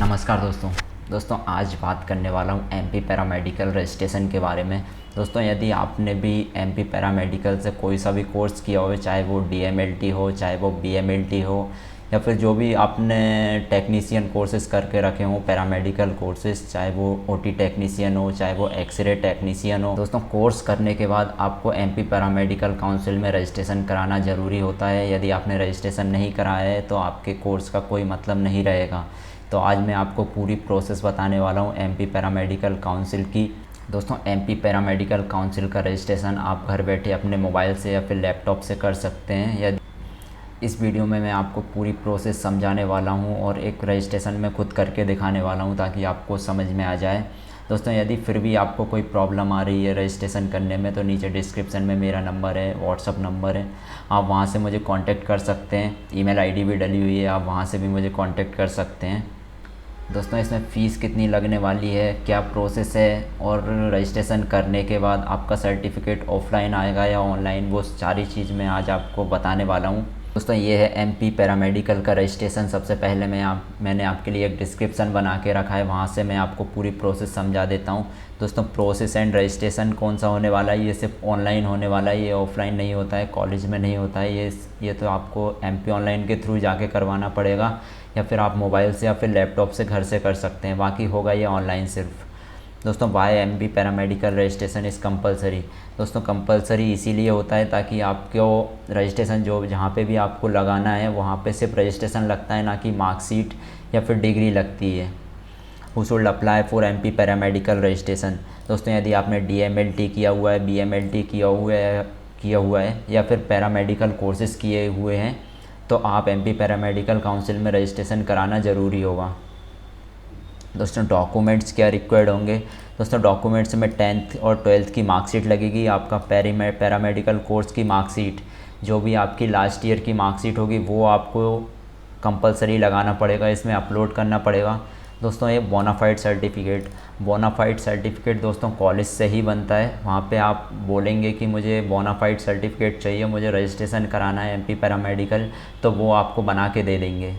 नमस्कार दोस्तों आज बात करने वाला हूँ एमपी पैरामेडिकल रजिस्ट्रेशन के बारे में। दोस्तों यदि आपने भी एमपी पैरामेडिकल से कोई सा भी कोर्स किया हो, चाहे वो डीएमएलटी हो, चाहे वो बीएमएलटी हो, या फिर जो भी आपने टेक्नीशियन कोर्सेज करके रखे हों, पैरामेडिकल कोर्सेज, चाहे वो ओटी टेक्नीशियन हो, चाहे वो एक्सरे टेक्नीशियन हो, दोस्तों कोर्स करने के बाद आपको एमपी पैरामेडिकल काउंसिल में रजिस्ट्रेशन कराना ज़रूरी होता है। यदि आपने रजिस्ट्रेशन नहीं कराया है तो आपके कोर्स का कोई मतलब नहीं रहेगा। तो आज मैं आपको पूरी प्रोसेस बताने वाला हूँ एमपी पैरामेडिकल काउंसिल की। दोस्तों एमपी पैरामेडिकल काउंसिल का रजिस्ट्रेशन आप घर बैठे अपने मोबाइल से या फिर लैपटॉप से कर सकते हैं। यदि इस वीडियो में मैं आपको पूरी प्रोसेस समझाने वाला हूँ और एक रजिस्ट्रेशन में खुद करके दिखाने वाला हूँ ताकि आपको समझ में आ जाए। दोस्तों यदि फिर भी आपको कोई प्रॉब्लम आ रही है रजिस्ट्रेशन करने में तो नीचे डिस्क्रिप्शन में मेरा नंबर है, व्हाट्सअप नंबर है, आप वहाँ से मुझे कांटेक्ट कर सकते हैं। ईमेल आईडी भी डली हुई है, आप वहाँ से भी मुझे कांटेक्ट कर सकते हैं। दोस्तों इसमें फ़ीस कितनी लगने वाली है, क्या प्रोसेस है, और रजिस्ट्रेशन करने के बाद आपका सर्टिफिकेट ऑफलाइन आएगा या ऑनलाइन, वो सारी चीज़ मैं आज आपको बताने वाला हूँ। दोस्तों ये है एमपी पैरामेडिकल का रजिस्ट्रेशन। सबसे पहले मैंने आपके लिए एक डिस्क्रिप्शन बना के रखा है, वहाँ से मैं आपको पूरी प्रोसेस समझा देता हूँ। दोस्तों प्रोसेस एंड रजिस्ट्रेशन कौन सा होने वाला है, ये सिर्फ ऑनलाइन होने वाला है, ये ऑफलाइन नहीं होता है, कॉलेज में नहीं होता है। ये तो आपको एमपी ऑनलाइन के थ्रू जाके करवाना पड़ेगा, या फिर आप मोबाइल से या फिर लैपटॉप से घर से कर सकते हैं। बाकी होगा ये ऑनलाइन सिर्फ। दोस्तों why MP paramedical registration is compulsory. दोस्तों कंपलसरी इसीलिए होता है ताकि आपको रजिस्ट्रेशन जो जहाँ पे भी आपको लगाना है वहाँ पे सिर्फ रजिस्ट्रेशन लगता है, ना कि मार्कशीट या फिर डिग्री लगती है। Who should apply for MP paramedical registration. दोस्तों यदि आपने डीएमएलटी किया हुआ है, बीएमएलटी किया हुआ है या फिर पैरामेडिकल कोर्सेज़ किए हुए हैं तो आप एमपी पैरामेडिकल काउंसिल में रजिस्ट्रेशन कराना ज़रूरी होगा। दोस्तों डॉक्यूमेंट्स क्या रिक्वायर्ड होंगे। दोस्तों डॉक्यूमेंट्स में 10th और 12th की मार्कशीट लगेगी, आपका पैरामेडिकल कोर्स की मार्कशीट, जो भी आपकी लास्ट ईयर की मार्कशीट होगी वो आपको कंपलसरी लगाना पड़ेगा, इसमें अपलोड करना पड़ेगा। दोस्तों ये बोनाफाइड सर्टिफिकेट दोस्तों कॉलेज से ही बनता है। वहाँ पे आप बोलेंगे कि मुझे बोनाफाइड सर्टिफिकेट चाहिए, मुझे रजिस्ट्रेशन कराना है एमपी पैरामेडिकल, तो वो आपको बना के दे देंगे।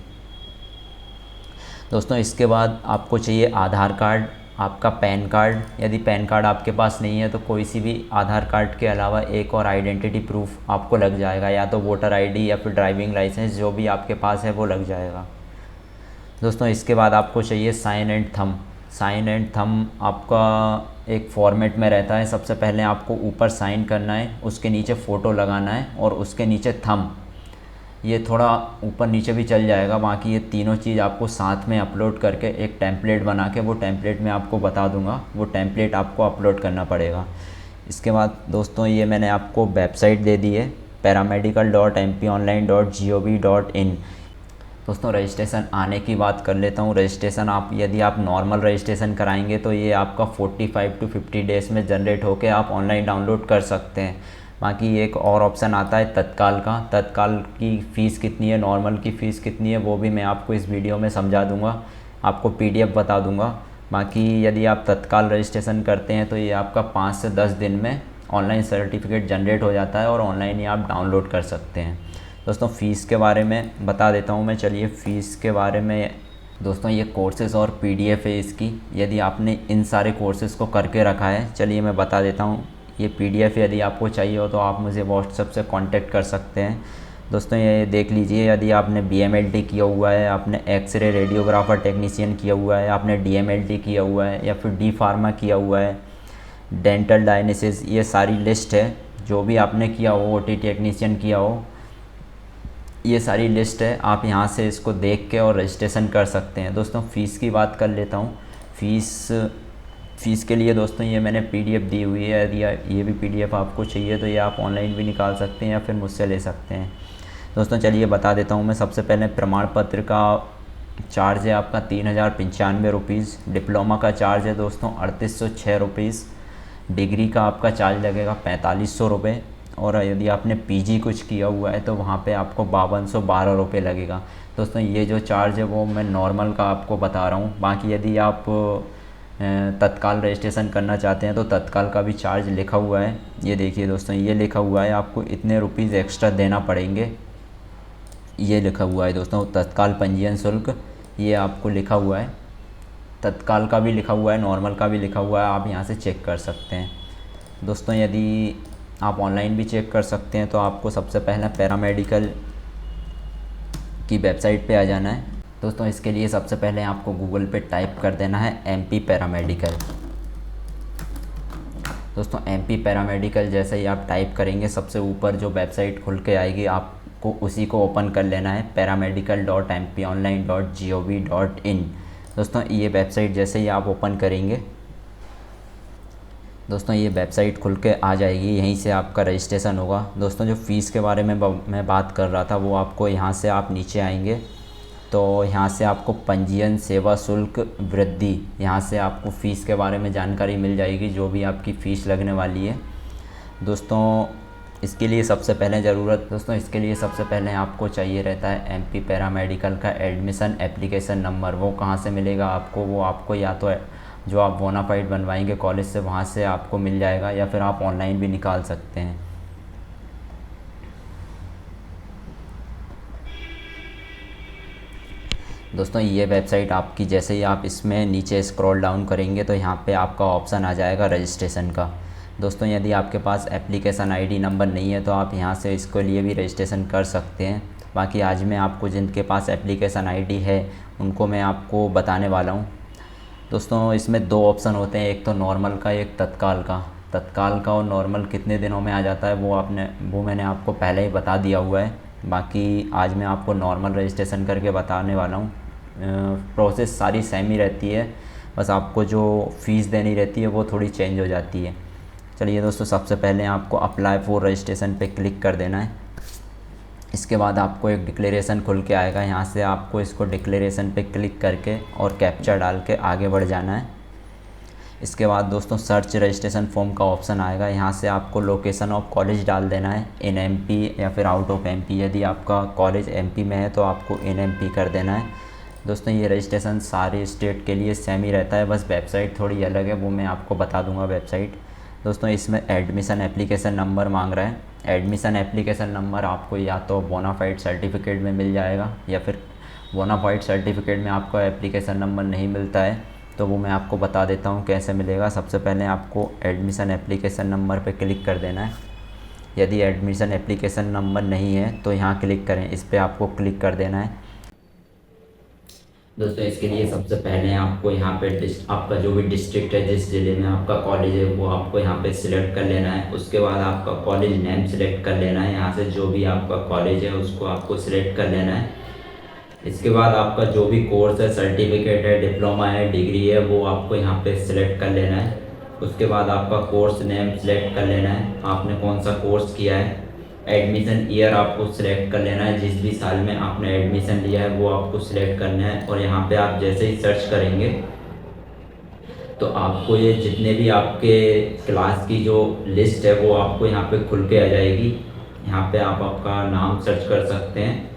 दोस्तों इसके बाद आपको चाहिए आधार कार्ड, आपका पैन कार्ड। यदि पैन कार्ड आपके पास नहीं है तो कोई सी भी आधार कार्ड के अलावा एक और आइडेंटिटी प्रूफ आपको लग जाएगा, या तो वोटर आईडी या फिर ड्राइविंग लाइसेंस, जो भी आपके पास है वो लग जाएगा। दोस्तों इसके बाद आपको चाहिए साइन एंड थंब आपका एक फॉर्मेट में रहता है। सबसे पहले आपको ऊपर साइन करना है, उसके नीचे फ़ोटो लगाना है और उसके नीचे थंब। ये थोड़ा ऊपर नीचे भी चल जाएगा, बाकी ये तीनों चीज़ आपको साथ में अपलोड करके एक टेम्पलेट बना के, वो टेम्पलेट मैं आपको बता दूंगा, वो टेम्पलेट आपको अपलोड करना पड़ेगा। इसके बाद दोस्तों ये मैंने आपको वेबसाइट दे दी है paramedical.mpionline.gov.in। दोस्तों रजिस्ट्रेशन आने की बात कर लेता हूँ। रजिस्ट्रेशन यदि आप नॉर्मल रजिस्ट्रेशन कराएंगे तो ये आपका 45 to 50 डेज़ में जनरेट होकर आप ऑनलाइन डाउनलोड कर सकते हैं। बाकी एक और ऑप्शन आता है तत्काल का। तत्काल की फ़ीस कितनी है, नॉर्मल की फ़ीस कितनी है, वो भी मैं आपको इस वीडियो में समझा दूंगा, आपको पीडीएफ बता दूंगा। बाकी यदि आप तत्काल रजिस्ट्रेशन करते हैं तो ये आपका 5 से 10 दिन में ऑनलाइन सर्टिफिकेट जनरेट हो जाता है और ऑनलाइन ही आप डाउनलोड कर सकते हैं। दोस्तों फ़ीस के बारे में बता देता हूँ मैं। चलिए फ़ीस के बारे में। दोस्तों ये कोर्सेज़ और पीडीएफ है इसकी, यदि आपने इन सारे कोर्सेज़ को करके रखा है, चलिए मैं बता देता हूँ। ये पीडीएफ यदि आपको चाहिए हो तो आप मुझे व्हाट्सएप से कांटेक्ट कर सकते हैं। दोस्तों ये देख लीजिए, यदि आपने बीएमएलटी किया हुआ है, आपने एक्सरे रेडियोग्राफर टेक्नीशियन किया हुआ है, आपने डीएमएलटी किया हुआ है या फिर डी फार्मा किया हुआ है, डेंटल डायलिसिस, ये सारी लिस्ट है। जो भी आपने किया हो, ओटी टेक्नीशियन किया हो, ये सारी लिस्ट है। आप यहाँ से इसको देख के और रजिस्ट्रेशन कर सकते हैं। दोस्तों फ़ीस की बात कर लेता हूँ। फ़ीस के लिए दोस्तों ये मैंने पीडीएफ दी हुई है, यदि ये भी पीडीएफ आपको चाहिए तो ये आप ऑनलाइन भी निकाल सकते हैं या फिर मुझसे ले सकते हैं। दोस्तों चलिए बता देता हूँ मैं। सबसे पहले प्रमाण पत्र का चार्ज है आपका 3095 रुपीज़। डिप्लोमा का चार्ज है दोस्तों 3806 रुपीज़। डिग्री का आपका चार्ज लगेगा 4500 रुपये, और यदि आपने पीजी कुछ किया हुआ है तो वहाँ पे आपको 5212 रुपये लगेगा। दोस्तों ये जो चार्ज है वो मैं नॉर्मल का आपको बता रहा हूँ। बाकी यदि आप तत्काल रजिस्ट्रेशन करना चाहते हैं तो तत्काल का भी चार्ज लिखा हुआ है। ये देखिए दोस्तों, ये लिखा हुआ है आपको इतने रुपीज़ एक्स्ट्रा देना पड़ेंगे, ये लिखा हुआ है दोस्तों। तत्काल पंजीयन शुल्क ये आपको लिखा हुआ है। तत्काल का भी लिखा हुआ है, नॉर्मल का भी लिखा हुआ है, आप यहाँ से चेक कर सकते हैं। दोस्तों यदि आप ऑनलाइन भी चेक कर सकते हैं तो आपको सबसे पहले पैरामेडिकल की वेबसाइट पे आ जाना है। दोस्तों इसके लिए सबसे पहले आपको गूगल पे टाइप कर देना है एमपी पैरामेडिकल। दोस्तों एमपी पैरामेडिकल जैसे ही आप टाइप करेंगे सबसे ऊपर जो वेबसाइट खुल के आएगी आपको उसी को ओपन कर लेना है, paramedical.mponline.gov.in। दोस्तों ये वेबसाइट जैसे ही आप ओपन करेंगे, दोस्तों ये वेबसाइट खुल के आ जाएगी, यहीं से आपका रजिस्ट्रेशन होगा। दोस्तों जो फ़ीस के बारे में मैं बात कर रहा था वो आपको यहाँ से आप नीचे आएंगे तो यहाँ से आपको पंजीयन सेवा शुल्क वृद्धि, यहाँ से आपको फ़ीस के बारे में जानकारी मिल जाएगी, जो भी आपकी फ़ीस लगने वाली है। दोस्तों इसके लिए सबसे पहले आपको चाहिए रहता है एमपी पैरामेडिकल का एडमिशन एप्लीकेशन नंबर। वो कहाँ से मिलेगा आपको? वो आपको या तो जो आप बोनाफाइड बनवाएंगे कॉलेज से वहाँ से आपको मिल जाएगा, या फिर आप ऑनलाइन भी निकाल सकते हैं। दोस्तों ये वेबसाइट आपकी जैसे ही आप इसमें नीचे स्क्रॉल डाउन करेंगे तो यहाँ पे आपका ऑप्शन आ जाएगा रजिस्ट्रेशन का। दोस्तों यदि आपके पास एप्लीकेशन आईडी नंबर नहीं है तो आप यहाँ से इसके लिए भी रजिस्ट्रेशन कर सकते हैं। बाकी आज मैं आपको जिनके पास एप्लीकेशन आईडी है उनको मैं आपको बताने वाला हूँ। दोस्तों इसमें दो ऑप्शन होते हैं, एक तो नॉर्मल का, एक तत्काल का। तत्काल का और नॉर्मल कितने दिनों में आ जाता है वो मैंने आपको पहले ही बता दिया हुआ है। बाकी आज मैं आपको नॉर्मल रजिस्ट्रेशन करके बताने वाला हूँ। प्रोसेस सारी सेम ही रहती है, बस आपको जो फ़ीस देनी रहती है वो थोड़ी चेंज हो जाती है। चलिए दोस्तों सबसे पहले आपको अप्लाई फॉर रजिस्ट्रेशन पे क्लिक कर देना है। इसके बाद आपको एक डिक्लेरेशन खुल के आएगा, यहाँ से आपको इसको डिक्लेरेशन पे क्लिक करके और कैप्चा डाल के आगे बढ़ जाना है। इसके बाद दोस्तों सर्च रजिस्ट्रेशन फॉर्म का ऑप्शन आएगा, यहाँ से आपको लोकेशन ऑफ कॉलेज डाल देना है, इन एमपी या फिर आउट ऑफ एमपी। यदि आपका कॉलेज एमपी में है तो आपको इन एमपी कर देना है। दोस्तों ये रजिस्ट्रेशन सारे स्टेट के लिए सेम ही रहता है, बस वेबसाइट थोड़ी अलग है, वो मैं आपको बता दूंगा वेबसाइट। दोस्तों इसमें एडमिशन एप्लीकेशन नंबर मांग रहा है। एडमिशन एप्लीकेशन नंबर आपको या तो बोनाफाइड सर्टिफिकेट में मिल जाएगा, या फिर बोनाफाइड सर्टिफिकेट में आपको एप्लीकेशन नंबर नहीं मिलता है तो वो मैं आपको बता देता हूँ कैसे मिलेगा। सबसे पहले आपको एडमिशन एप्लीकेशन नंबर पे क्लिक कर देना है। यदि एडमिशन एप्लीकेशन नंबर नहीं है तो यहाँ क्लिक करें, इस पर आपको क्लिक कर देना है। दोस्तों इसके लिए सबसे पहले आपको यहाँ पे आपका जो भी डिस्ट्रिक्ट है, जिस ज़िले में आपका कॉलेज है, वो आपको यहाँ पे सिलेक्ट कर लेना है। उसके बाद आपका कॉलेज नेम सिलेक्ट कर लेना है, यहाँ से जो भी आपका कॉलेज है उसको आपको सिलेक्ट कर लेना है। इसके बाद आपका जो भी कोर्स है, सर्टिफिकेट है, डिप्लोमा है, डिग्री है, वो आपको यहाँ पे सिलेक्ट कर लेना है। उसके बाद आपका कोर्स नेम सिलेक्ट कर लेना है, आपने कौन सा कोर्स किया है। एडमिशन ईयर आपको सिलेक्ट कर लेना है, जिस भी साल में आपने एडमिशन लिया है वो आपको सिलेक्ट करना है। और यहाँ पे आप जैसे ही सर्च करेंगे तो आपको ये जितने भी आपके क्लास की जो लिस्ट है वो आपको यहाँ पे खुल के आ जाएगी। यहाँ पे आप आपका नाम सर्च कर सकते हैं।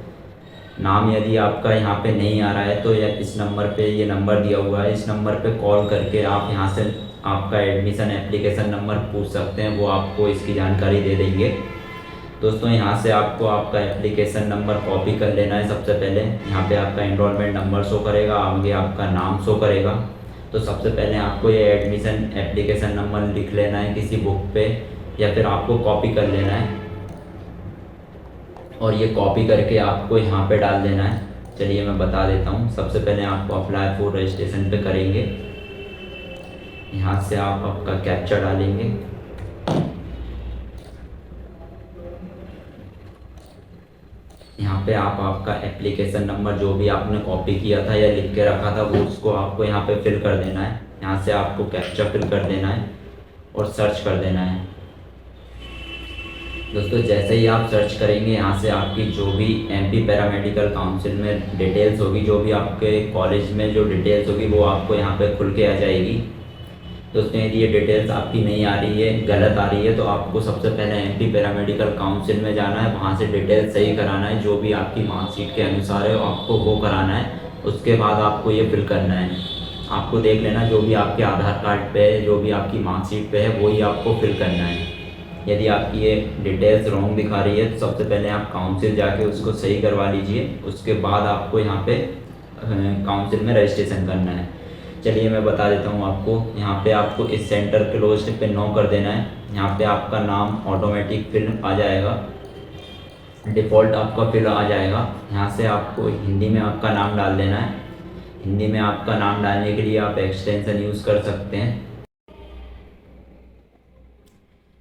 नाम यदि आपका यहाँ पे नहीं आ रहा है तो इस नंबर पे, ये नंबर दिया हुआ है, इस नंबर पे कॉल करके आप यहाँ से आपका एडमिशन एप्लीकेशन नंबर पूछ सकते हैं, वो आपको इसकी जानकारी दे देंगे। दोस्तों यहाँ से आपको आपका एप्लीकेशन नंबर कॉपी कर लेना है। सबसे पहले यहाँ पे आपका एनरोलमेंट नंबर शो करेगा, आगे आपका नाम शो करेगा। तो सबसे पहले आपको ये एडमिशन एप्लीकेशन नंबर लिख लेना है किसी बुक पे, या फिर आपको कॉपी कर लेना है और ये कॉपी करके आपको यहाँ पे डाल देना है। चलिए मैं बता देता हूँ। सबसे पहले आपको अप्लाई फॉर रजिस्ट्रेशन पे करेंगे, यहाँ से आप आपका कैप्चा डालेंगे, यहाँ पे आप आपका एप्लीकेशन नंबर जो भी आपने कॉपी किया था या लिख के रखा था वो उसको आपको यहाँ पे फिल कर देना है। यहाँ से आपको कैप्चा फिल कर देना है और सर्च कर देना है। दोस्तों जैसे ही आप सर्च करेंगे यहाँ से आपकी जो भी एमपी पैरामेडिकल काउंसिल में डिटेल्स होगी, जो भी आपके कॉलेज में जो डिटेल्स होगी वो आपको यहाँ पे खुल के आ जाएगी। दोस्तों यदि ये डिटेल्स आपकी नहीं आ रही है, गलत आ रही है, तो आपको सबसे पहले एमपी पैरामेडिकल काउंसिल में जाना है, वहाँ से डिटेल्स सही कराना है, जो भी आपकी मार्कशीट के अनुसार है आपको वो कराना है। उसके बाद आपको ये फिल करना है। आपको देख लेना जो भी आपके आधार कार्ड पे है, जो भी आपकी मार्कशीट पे है, वही आपको फिल करना है। यदि आपकी ये डिटेल्स रॉन्ग दिखा रही है तो सबसे पहले आप काउंसिल जाके उसको सही करवा लीजिए। उसके बाद आपको यहाँ पे काउंसिल में रजिस्ट्रेशन करना है। चलिए मैं बता देता हूँ आपको। यहाँ पे आपको इस सेंटर क्लोज्ड पे नो कर देना है। यहाँ पे आपका नाम ऑटोमेटिक फिल आ जाएगा, डिफ़ॉल्ट आपका फिल आ जाएगा। यहाँ से आपको हिंदी में आपका नाम डाल देना है। हिंदी में आपका नाम डालने के लिए आप एक्सटेंशन यूज़ कर सकते हैं।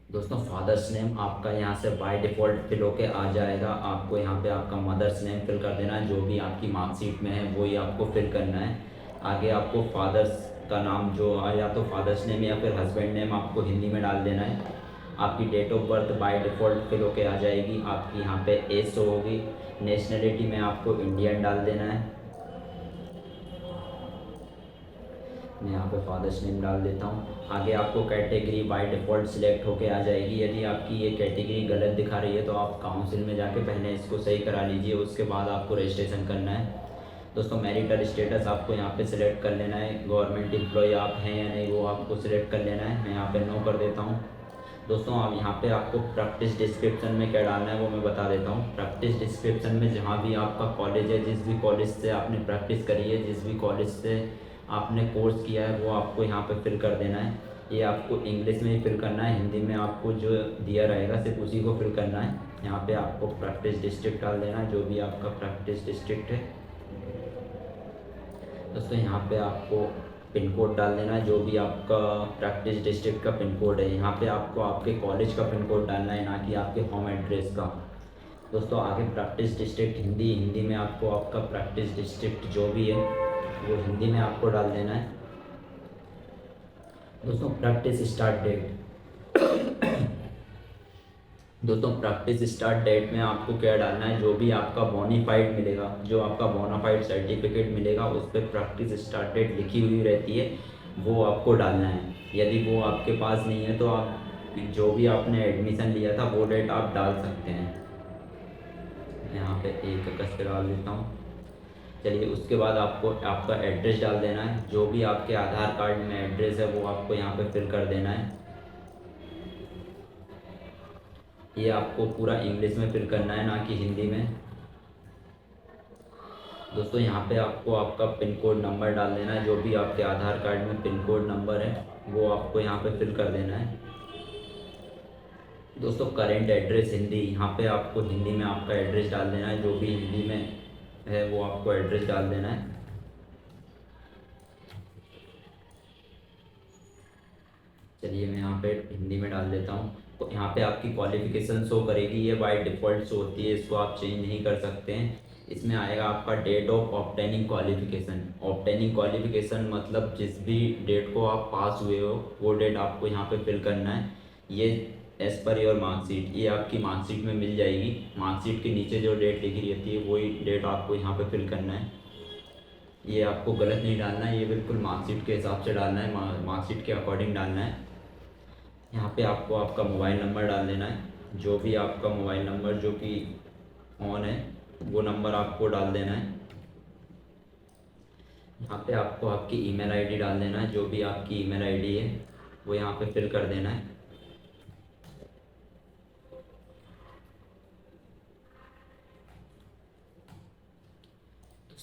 दोस्तों फादर्स नेम आपका यहाँ से बाय डिफ़ॉल्ट फिल होके आ जाएगा। आपको यहाँ पे आपका मदर्स नेम फिल कर देना है, जो भी आपकी मार्कशीट में है वही आपको फिल करना है। आगे आपको फादर्स का नाम जो या तो फादर्स नेम या फिर हस्बैंड नेम आपको हिंदी में डाल देना है। आपकी date of birth by default fill होके आ जाएगी। आपकी यहाँ पे एज शो होगी। नेशनलिटी में आपको इंडियन डाल देना है। मैं यहाँ पे फादर्स नेम डाल देता हूँ। आगे आपको कैटेगरी बाय डिफ़ॉल्ट सिलेक्ट होके आ जाएगी। यदि आपकी ये कैटेगरी गलत दिखा रही है तो आप काउंसिल में जाके पहले इसको सही करा लीजिए, उसके बाद आपको रजिस्ट्रेशन करना है। दोस्तों मैरिटल स्टेटस आपको यहाँ पे सिलेक्ट कर लेना है। गवर्नमेंट एम्प्लॉय आप हैं या नहीं वो आपको सिलेक्ट कर लेना है। मैं यहाँ पे नो कर देता हूँ। दोस्तों अब यहाँ पे आपको प्रैक्टिस डिस्क्रिप्शन में क्या डालना है वो मैं बता देता हूँ। प्रैक्टिस डिस्क्रिप्शन में जहाँ भी आपका कॉलेज है, जिस भी कॉलेज से आपने प्रैक्टिस करी है, जिस भी कॉलेज से आपने कोर्स किया है वो आपको यहाँ पे फिल कर देना है। ये आपको इंग्लिश में ही फिल करना है, हिंदी में आपको जो दिया रहेगा सिर्फ उसी को फिल करना है। यहाँ पे आपको प्रैक्टिस डिस्ट्रिक्ट डाल देना है, जो भी आपका प्रैक्टिस डिस्ट्रिक्ट है। दोस्तों यहाँ पे आपको पिन कोड डाल देना है, जो भी आपका प्रैक्टिस डिस्ट्रिक्ट का पिन कोड है। यहाँ पे आपको आपके कॉलेज का पिन कोड डालना है, ना कि आपके होम एड्रेस का। दोस्तों आगे प्रैक्टिस डिस्ट्रिक्ट हिंदी में आपको आपका प्रैक्टिस डिस्ट्रिक्ट जो भी है वो हिंदी में आपको डाल देना है। दोस्तों प्रैक्टिस स्टार्ट डेट दोस्तों प्रैक्टिस स्टार्ट डेट में आपको क्या डालना है, जो भी आपका बोनाफाइड मिलेगा, जो आपका बोनाफाइड सर्टिफिकेट मिलेगा उस पर प्रैक्टिस स्टार्ट डेट लिखी हुई रहती है, वो आपको डालना है। यदि वो आपके पास नहीं है तो आप जो भी आपने एडमिशन लिया था वो डेट आप डाल सकते हैं। यहाँ पे 1 अगस्त पे डाल देता हूँ। चलिए उसके बाद आपको आपका एड्रेस डाल देना है। जो भी आपके आधार कार्ड में एड्रेस है वो आपको यहाँ पे फिल कर देना है। ये आपको पूरा इंग्लिश में फिल करना है, ना कि हिंदी में। दोस्तों यहाँ पे आपको आपका पिन कोड नंबर डाल देना है। जो भी आपके आधार कार्ड में पिन कोड नंबर है वो आपको यहाँ पे फिल कर देना है। दोस्तों करेंट एड्रेस हिंदी, यहाँ पे आपको हिंदी में आपका एड्रेस डाल देना है। जो भी हिंदी में है वो आपको एड्रेस डाल देना है। चलिए मैं यहाँ पे हिंदी में डाल देता हूँ। तो यहाँ पे आपकी क्वालिफ़िकेशन शो करेगी, ये बाय डिफ़ॉल्ट शो होती है, इसको आप चेंज नहीं कर सकते हैं। इसमें आएगा आपका date of obtaining qualification. Obtaining qualification मतलब जिस भी डेट को आप पास हुए हो वो डेट आपको यहाँ पे फिल करना है। ये एज़ पर योर मार्कशीट, ये आपकी मार्कशीट में मिल जाएगी। मार्कशीट के नीचे जो डेट लिखी रहती है वही डेट आपको यहाँ पे फिल करना है। ये आपको गलत नहीं डालना है, ये बिल्कुल मार्कशीट के हिसाब से डालना है, मार्कशीट के अकॉर्डिंग डालना है। यहाँ पे आपको आपका मोबाइल नंबर डाल देना है। जो भी आपका मोबाइल नंबर जो कि ऑन है वो नंबर आपको डाल देना है। यहाँ पे आपको आपकी ईमेल आईडी डाल देना है। जो भी आपकी ईमेल आईडी है वो यहाँ पे फिल कर देना है।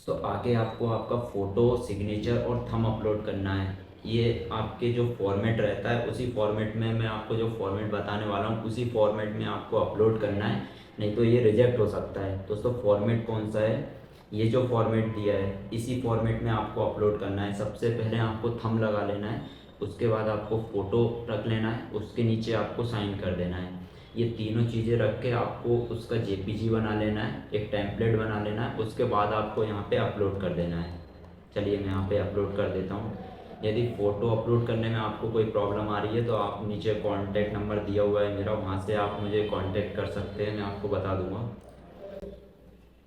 तो आगे आपको आपका फ़ोटो, सिग्नेचर और थंब अपलोड करना है। ये आपके जो फॉर्मेट रहता है उसी फॉर्मेट में, मैं आपको जो फॉर्मेट बताने वाला हूँ उसी फॉर्मेट में आपको अपलोड करना है, नहीं तो ये रिजेक्ट हो सकता है। दोस्तों फॉर्मेट कौन सा है, ये जो फॉर्मेट दिया है इसी फॉर्मेट में आपको अपलोड करना है। सबसे पहले आपको थंब लगा लेना है, उसके बाद आपको फ़ोटो रख लेना है, उसके नीचे आपको साइन कर देना है। ये तीनों चीज़ें रख के आपको उसका जेपीजी बना लेना है, एक टेम्पलेट बना लेना है, उसके बाद आपको यहाँ पे अपलोड कर देना है। चलिए मैं यहाँ पे अपलोड कर देता हूँ। यदि फ़ोटो अपलोड करने में आपको कोई प्रॉब्लम आ रही है तो आप नीचे कॉन्टैक्ट नंबर दिया हुआ है मेरा, वहाँ से आप मुझे कॉन्टैक्ट कर सकते हैं, मैं आपको बता दूँगा।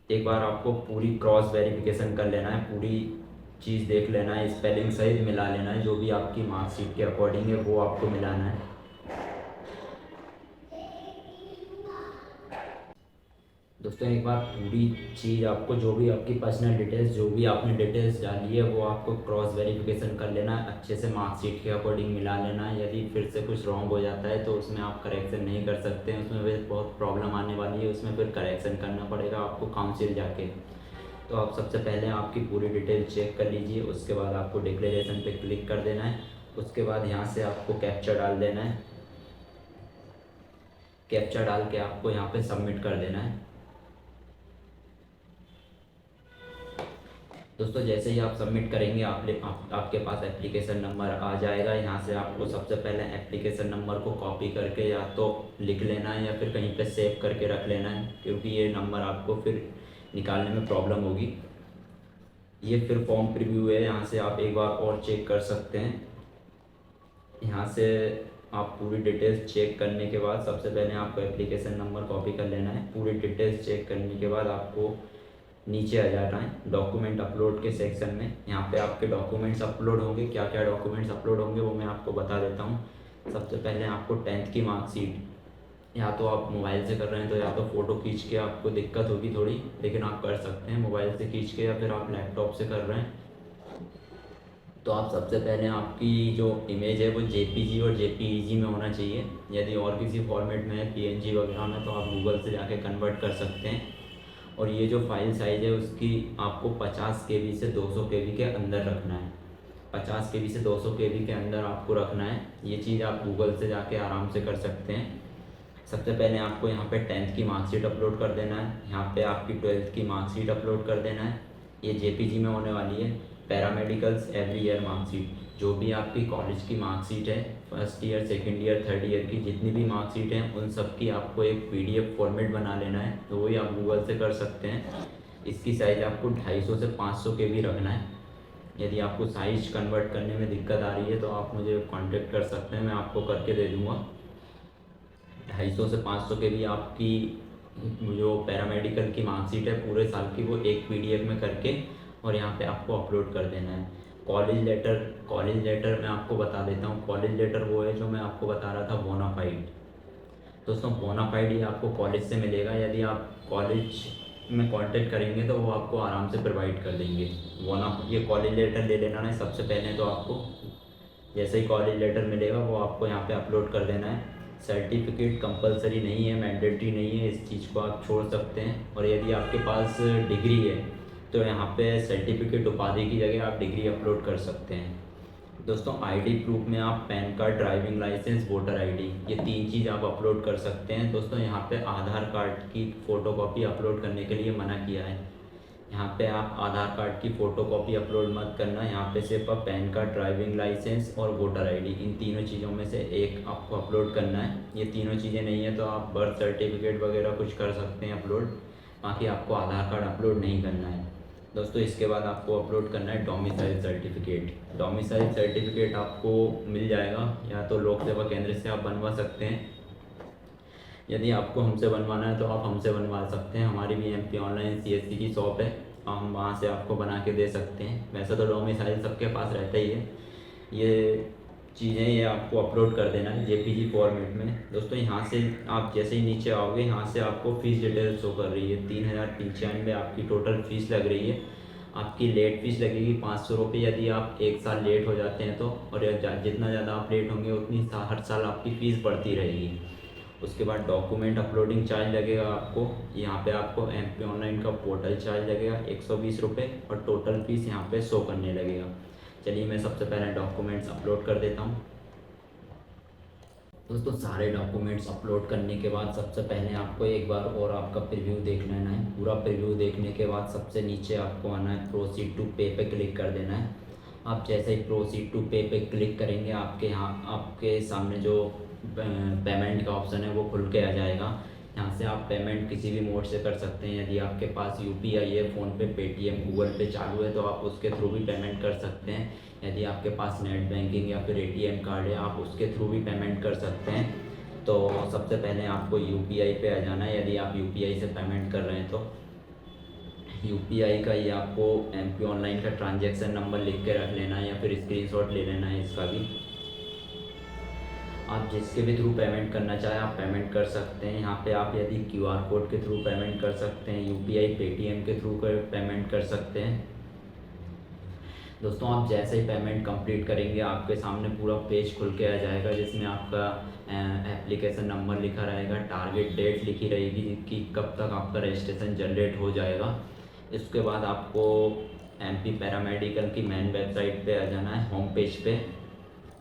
एक बार आपको पूरी क्रॉस वेरिफिकेशन कर लेना है, पूरी चीज़ देख लेना है, स्पेलिंग सहित मिला लेना है। जो भी आपकी मार्कशीट के अकॉर्डिंग है वो आपको मिलाना है। दोस्तों एक बार पूरी चीज़ आपको, जो भी आपकी पर्सनल डिटेल्स, जो भी आपने डिटेल्स डाली है वो आपको क्रॉस वेरिफिकेशन कर लेना है, अच्छे से मार्कशीट के अकॉर्डिंग मिला लेना है। यदि फिर से कुछ रॉन्ग हो जाता है तो उसमें आप करेक्शन नहीं कर सकते हैं, उसमें फिर बहुत प्रॉब्लम आने वाली है, उसमें फिर करेक्शन करना पड़ेगा आपको काउंसिल जाके। तो आप सबसे पहले आपकी पूरी डिटेल चेक कर लीजिए। उसके बाद आपको डिक्लेरेशन पे क्लिक कर देना है। उसके बाद यहाँ से आपको कैप्चा डाल देना है। कैप्चा डाल के आपको यहाँ पे सबमिट कर देना है। दोस्तों जैसे ही आप सबमिट करेंगे आपके पास एप्लीकेशन नंबर आ जाएगा। यहाँ से आपको सबसे पहले एप्लीकेशन नंबर को कॉपी करके या तो लिख लेना है या फिर कहीं पे सेव करके रख लेना है, क्योंकि ये नंबर आपको फिर निकालने में प्रॉब्लम होगी। ये फिर फॉर्म प्रीव्यू है, यहाँ से आप एक बार और चेक कर सकते हैं। यहाँ से आप पूरी डिटेल्स चेक करने के बाद सबसे पहले आपको एप्लीकेशन नंबर कॉपी कर लेना है। पूरी डिटेल्स चेक करने के बाद आपको नीचे आ जाना है डॉक्यूमेंट अपलोड के सेक्शन में। यहाँ पे आपके डॉक्यूमेंट्स अपलोड होंगे। क्या क्या डॉक्यूमेंट्स अपलोड होंगे वो मैं आपको बता देता हूँ। सबसे पहले आपको 10th की मार्कशीट, या तो आप मोबाइल से कर रहे हैं तो या तो फ़ोटो खींच के, आपको दिक्कत होगी थोड़ी, लेकिन आप कर सकते हैं मोबाइल से खींच के, या फिर आप लैपटॉप से कर रहे हैं तो आप सबसे पहले आपकी जो इमेज है वो JPG और JPEG में होना चाहिए। यदि और किसी फॉर्मेट में है PNG वगैरह में तो आप गूगल से जाके कन्वर्ट कर सकते हैं। और ये जो फाइल साइज़ है उसकी आपको 50 KB से 200 KB के अंदर रखना है। 50 KB से 200 KB के अंदर आपको रखना है। ये चीज़ आप गूगल से जाके आराम से कर सकते हैं। सबसे पहले आपको यहाँ पे 10th की मार्कशीट अपलोड कर देना है। यहाँ पे आपकी 12th की मार्कशीट अपलोड कर देना है। ये JPG में होने वाली है। पैरामेडिकल्स एवरी ईयर मार्कशीट, जो भी आपकी कॉलेज की मार्कशीट है, first year, second year, third year की जितनी भी मार्कशीट हैं उन सब की आपको एक PDF फॉर्मेट बना लेना है। तो वही आप गूगल से कर सकते हैं। इसकी साइज़ आपको 250 से 500 KB रखना है। यदि आपको साइज़ कन्वर्ट करने में दिक्कत आ रही है तो आप मुझे कांटेक्ट कर सकते हैं, मैं आपको करके दे दूँगा। 250 से 500 KB आपकी जो पैरामेडिकल की मार्कशीट है पूरे साल की, वो एक PDF में करके और यहाँ पे आपको अपलोड कर देना है। कॉलेज लेटर मैं आपको बता देता हूँ। कॉलेज लेटर वो है जो मैं आपको बता रहा था, बोनाफाइड। दोस्तों बोनाफाइड ये आपको कॉलेज से मिलेगा। यदि आप कॉलेज में कांटेक्ट करेंगे तो वो आपको आराम से प्रोवाइड कर देंगे। ये कॉलेज लेटर ले लेना है सबसे पहले। तो आपको जैसे ही कॉलेज लेटर मिलेगा वो आपको यहाँ पे अपलोड कर देना है। सर्टिफिकेट कंपलसरी नहीं है, मैंडेटरी नहीं है, इस चीज़ को आप छोड़ सकते हैं। और यदि आपके पास डिग्री है तो यहाँ पे सर्टिफिकेट उपाधि की जगह आप डिग्री अपलोड कर सकते हैं। दोस्तों ID प्रूफ में आप PAN card, driving licence, voter ID, ये 3 चीज़ आप अपलोड कर सकते हैं। दोस्तों यहाँ पे आधार कार्ड की फ़ोटोकॉपी अपलोड करने के लिए मना किया है। यहाँ पे आप आधार कार्ड की फ़ोटोकॉपी अपलोड मत करना। यहाँ पे सिर्फ आप पैन कार्ड, ड्राइविंग लाइसेंस और वोटर ID, इन तीनों चीज़ों में से एक आपको अपलोड करना है। ये तीनों चीज़ें नहीं है तो आप बर्थ सर्टिफिकेट वगैरह कुछ कर सकते हैं अपलोड, बाकी आपको आधार कार्ड अपलोड नहीं करना है। दोस्तों इसके बाद आपको अपलोड करना है डोमिसाइल सर्टिफिकेट। डोमिसाइल सर्टिफिकेट आपको मिल जाएगा, या तो लोक सेवा केंद्र से आप बनवा सकते हैं। यदि आपको हमसे बनवाना है तो आप हमसे बनवा सकते हैं। हमारी भी MP ऑनलाइन CSC की शॉप है, हम वहाँ से आपको बना के दे सकते हैं। वैसे तो डोमिसाइल सबके पास रहता ही है। ये चीज़ें ये आपको अपलोड कर देना है JPG फॉर्मेट में। दोस्तों यहाँ से आप जैसे ही नीचे आओगे, यहाँ से आपको फ़ीस डिटेल शो कर रही है। 3095 आपकी टोटल फ़ीस लग रही है। आपकी लेट फ़ीस लगेगी 500 रुपये यदि आप 1 साल लेट हो जाते हैं तो, और जितना ज़्यादा आप लेट होंगे उतनी हर साल आपकी फ़ीस बढ़ती रहेगी। उसके बाद डॉक्यूमेंट अपलोडिंग चार्ज लगेगा आपको। यहाँ पे आपको MP ऑनलाइन का पोर्टल चार्ज लगेगा 120 रुपये, और टोटल फ़ीस यहाँ पे शो करने लगेगा। चलिए मैं सबसे पहले डॉक्यूमेंट्स अपलोड कर देता हूँ। दोस्तों सारे डॉक्यूमेंट्स अपलोड करने के बाद सबसे पहले आपको एक बार और आपका प्रीव्यू देख लेना है। पूरा प्रीव्यू देखने के बाद सबसे नीचे आपको आना है, प्रोसीड टू पे पे क्लिक कर देना है। आप जैसे ही प्रोसीड टू पे पे क्लिक करेंगे आपके यहाँ आपके सामने जो पेमेंट का ऑप्शन है वो खुल के आ जाएगा। यहाँ से आप पेमेंट किसी भी मोड से कर सकते हैं। यदि आपके पास UPI है, फ़ोनपे, पेटीएम, गूगल पे चालू है तो आप उसके थ्रू भी पेमेंट कर सकते हैं। यदि आपके पास नेट बैंकिंग या फिर ATM कार्ड है आप उसके थ्रू भी पेमेंट कर सकते हैं। तो सबसे पहले आपको UPI पे आ जाना है। यदि आप UPI से पेमेंट कर रहे हैं तो UPI का ये आपको MP ऑनलाइन का ट्रांजैक्शन नंबर लिख के रख लेना है, या फिर स्क्रीनशॉट ले लेना है इसका भी। आप जिसके भी थ्रू पेमेंट करना चाहें आप पेमेंट कर सकते हैं। यहाँ पे आप यदि QR कोड के थ्रू पेमेंट कर सकते हैं, UPI, पेटीएम के थ्रू पेमेंट कर सकते हैं। दोस्तों आप जैसे ही पेमेंट कंप्लीट करेंगे आपके सामने पूरा पेज खुल के आ जाएगा, जिसमें आपका एप्लीकेशन नंबर लिखा रहेगा, टारगेट डेट लिखी रहेगी कि कब तक आपका रजिस्ट्रेशन जनरेट हो जाएगा। इसके बाद आपको एमपी पैरामेडिकल की मेन वेबसाइट पे आ जाना है, होम पेज पे।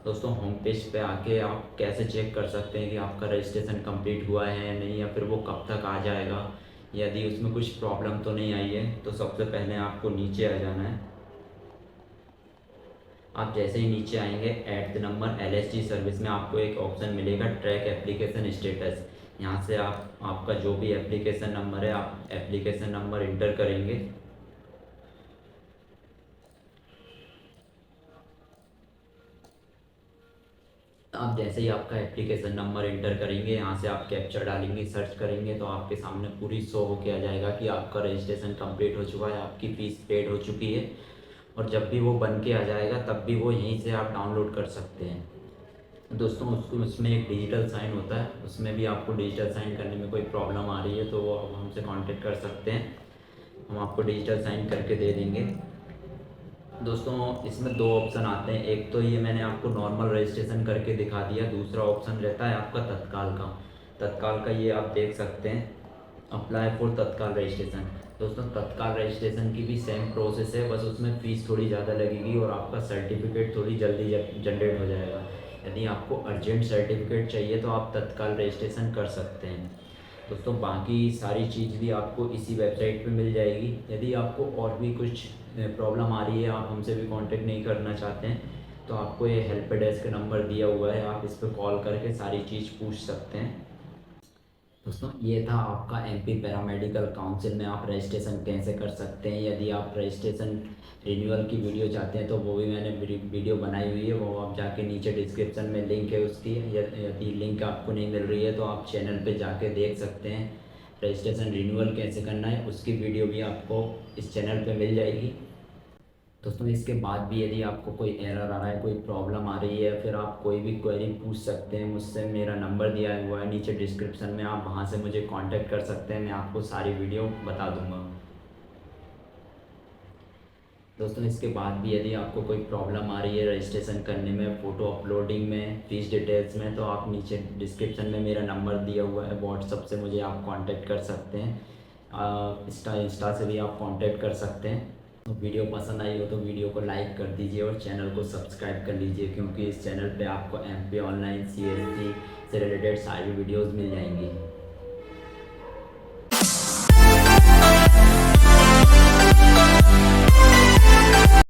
दोस्तों होम पेज पे आके आप कैसे चेक कर सकते हैं कि आपका रजिस्ट्रेशन कंप्लीट हुआ है या नहीं, या फिर वो कब तक आ जाएगा, यदि उसमें कुछ प्रॉब्लम तो नहीं आई है। तो सबसे पहले आपको नीचे आ जाना है। आप जैसे ही नीचे आएंगे add the number LSG service में आपको एक ऑप्शन मिलेगा ट्रैक एप्लीकेशन स्टेटस। यहाँ से आप आपका जो भी एप्लीकेशन नंबर है आप एप्लीकेशन नंबर इंटर करेंगे। आप जैसे ही आपका एप्लीकेशन नंबर इंटर करेंगे, यहाँ से आप कैप्चर डालेंगे, सर्च करेंगे, तो आपके सामने पूरी शो होके आ जाएगा कि आपका रजिस्ट्रेशन कंप्लीट हो चुका है, आपकी फ़ीस पेड हो चुकी है। और जब भी वो बन के आ जाएगा तब भी वो यहीं से आप डाउनलोड कर सकते हैं। दोस्तों उसको उसमें एक डिजिटल साइन होता है, उसमें भी आपको डिजिटल साइन करने में कोई प्रॉब्लम आ रही है तो वो आप हमसे कांटेक्ट कर सकते हैं, हम आपको डिजिटल साइन करके दे देंगे। दोस्तों इसमें दो ऑप्शन आते हैं, एक तो ये मैंने आपको नॉर्मल रजिस्ट्रेशन करके दिखा दिया, दूसरा ऑप्शन रहता है आपका तत्काल का। तत्काल का ये आप देख सकते हैं, अप्लाई फॉर तत्काल रजिस्ट्रेशन। दोस्तों तत्काल रजिस्ट्रेशन की भी सेम प्रोसेस है, बस उसमें फ़ीस थोड़ी ज़्यादा लगेगी और आपका सर्टिफिकेट थोड़ी जल्दी जनरेट हो जाएगा। यदि आपको अर्जेंट सर्टिफिकेट चाहिए तो आप तत्काल रजिस्ट्रेशन कर सकते हैं। दोस्तों बाकी सारी चीज़ भी आपको इसी वेबसाइट पे मिल जाएगी। यदि आपको और भी कुछ प्रॉब्लम आ रही है, आप हमसे भी कांटेक्ट नहीं करना चाहते हैं, तो आपको ये हेल्प डेस्क नंबर दिया हुआ है, आप इस पर कॉल करके सारी चीज़ पूछ सकते हैं। दोस्तों ये था आपका एमपी पैरामेडिकल काउंसिल में आप रजिस्ट्रेशन कैसे कर सकते हैं। यदि आप रजिस्ट्रेशन रिन्यूअल की वीडियो चाहते हैं तो वो भी मैंने वीडियो बनाई हुई है, वो आप जाके नीचे डिस्क्रिप्शन में लिंक है उसकी। यदि लिंक आपको नहीं मिल रही है तो आप चैनल पे जाके देख सकते हैं, रजिस्ट्रेशन रिन्यूअल कैसे करना है उसकी वीडियो भी आपको इस चैनल पर मिल जाएगी। दोस्तों इसके बाद भी यदि आपको कोई एरर आ रहा है, कोई प्रॉब्लम आ रही है, फिर आप कोई भी क्वेरी पूछ सकते हैं मुझसे। मेरा नंबर दिया हुआ है नीचे डिस्क्रिप्शन में, आप वहां से मुझे कांटेक्ट कर सकते हैं, मैं आपको सारी वीडियो बता दूंगा। दोस्तों इसके बाद भी यदि आपको कोई प्रॉब्लम आ रही है रजिस्ट्रेशन करने में, फ़ोटो अपलोडिंग में, फीस डिटेल्स में, तो आप नीचे डिस्क्रिप्शन में मेरा नंबर दिया हुआ है, व्हाट्सअप से मुझे आप कांटेक्ट कर सकते हैं। इंस्टा से भी आप कांटेक्ट कर सकते हैं। तो वीडियो पसंद आई हो तो वीडियो को लाइक कर दीजिए और चैनल को सब्सक्राइब कर लीजिए, क्योंकि इस चैनल पे आपको एमपी ऑनलाइन सीएससी से रिलेटेड सारी वीडियोस मिल जाएंगी।